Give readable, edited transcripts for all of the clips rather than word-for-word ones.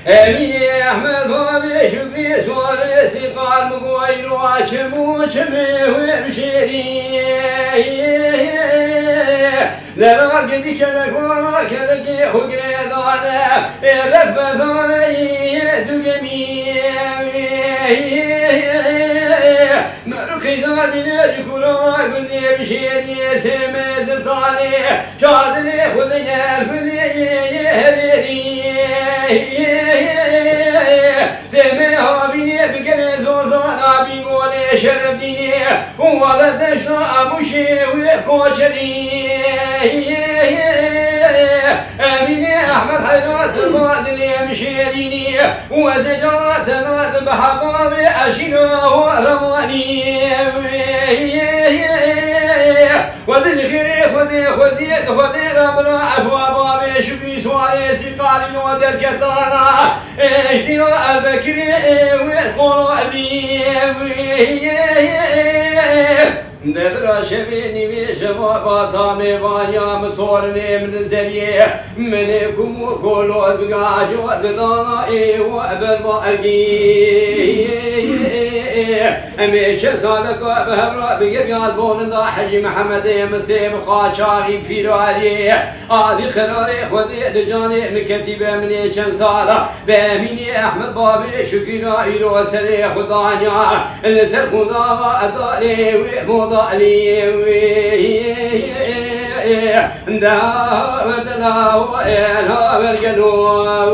امين يا احمد وابي شكري سواري سيقال مقويل واشمو شمي ومشيري لا قدي كلك ولا كلك حقري ضانا رسم ضاني دقمي مرخي ضامن الكرة قدي مشيري سمي زرطاني شادني خذنا الفني سمعها بني بكنز وزانا بيقولي شرفتني وولد شاء مشي وكوشري امين احمد حيرات البادل مشيريني وزجرات ناد بحبابي اشينا ورماني وذل خير خذي ربنا عفوا بابي شكري سواري سيقالي ودر كتانا اجدنا البكري وقرالي دبر شبيني بشبا باطامي وانيا مطورني من الزلية منكم وكلو بقاجو بدانائي وابر بارقي امي شسالك بهبرا بقرقال بولندا حجي محمد مسيب قاشاري في رالي هذه خراري خذي رجاني مكتبة من شنسالة باميني احمد بابي شكرا ايرو سري خدانيا السر خدا اداري ومضالي داودنا وإلها برقلوا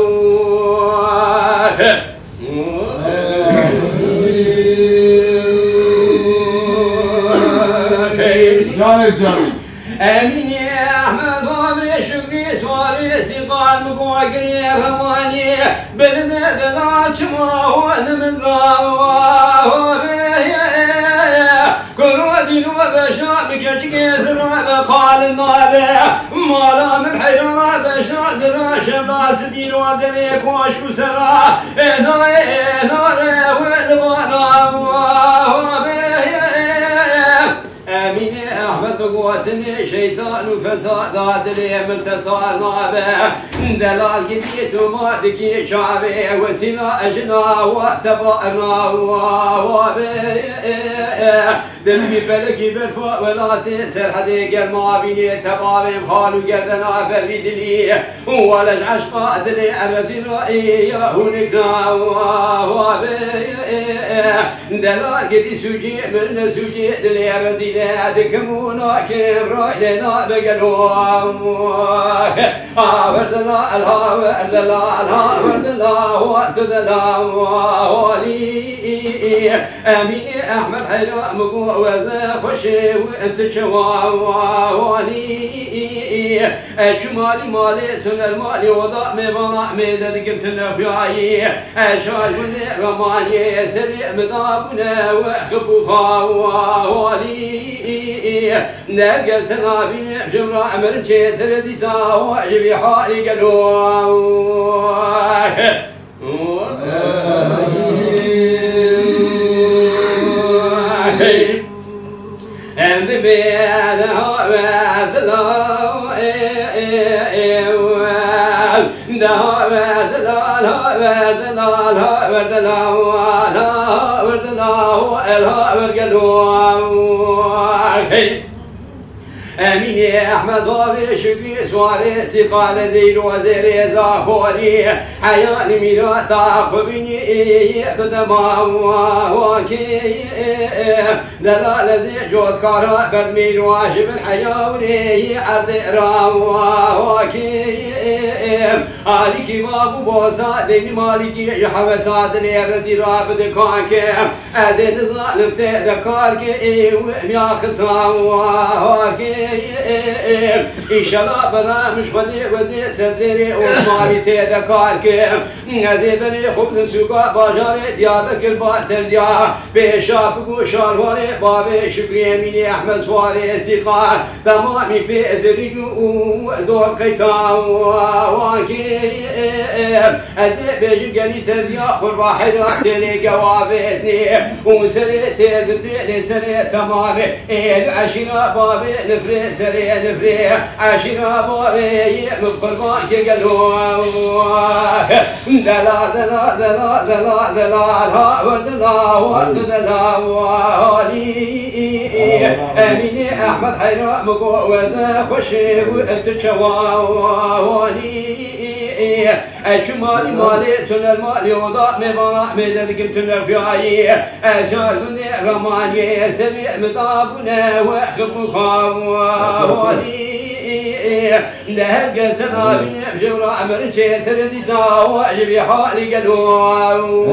امين يا احمد بابي شكري سواري سيقال مقوقري رماني بلد ذلال شماهو من ذاوه كرودي وبشام كجي زرع قال النابع مالا من حيرنا بشام زرع شباس بين ودريك واشو سرا نار والبانا امين احمد قوتني شيطان وفساد هذا ملتصال نابع دلال قديت وما دقي شعبي وسنا اجنا واتبعنا دمي فلكي بالفوق ولا تسر حديق ما بيني تبابي خالو قدنا بريد لي ولا العشق ادري ارسل رأي هنكنا دلال قدي سوجي من سوجي دلي ردي لادكمونا كبر لنا بقلوم وردنا الهاوى وردنا وردنا ولي امين احمد حيرا مقوزة خشي وانت شواواني شمالي مالي تن المالي وضع مبنى ميزد قلت النفياي شال من رماني سريع مضابنا وخبو خاوالي نلقى سنابين بجمرة عمر جيثر دي ساوى جبي حالي قلوه and the bed the law امين يا احمد بابي شكري سواري سيقال ذيل وزيري زاخوري حياني ميرا تعقبني بدما واكي دلال ذي جود كارا برميل واجب الحياوري عرض راواكي عليكي مابو بوزا دين مالكي يحوسات ليردي رابد كانكي اذن ظالم تذكاركي ومياخ صاواكي إن شاء الله برامج ودي سدري وصمالي تذكركم هذي بني خبز سوقا باجاري ديابك الباتر ديا بشاب قوشار واري بابي شكري مني أحمد سواري سيقار تمامي بذريجو دور قيتان واكي هذي بيجي قلي ترديا قربا حيرات لي قوابتني وسري تلبتي سري تمامي العشيرة بابي نفري سري نفري عشيرة بابي مقربان كي قالوا دلا دلا دلا دلا دلا ها وردلا وردلا والي اميني احمد حيرة مقوزة خوشي وتشوالي الشمالي مالي تنر مالي وضاء مبانا مددكم تنر في عي الجار بني رماني سريع مطابنا وخب خوالي لهل قسنا بني بجورا عمر شيتر دي ساوا جبي حالي قلوا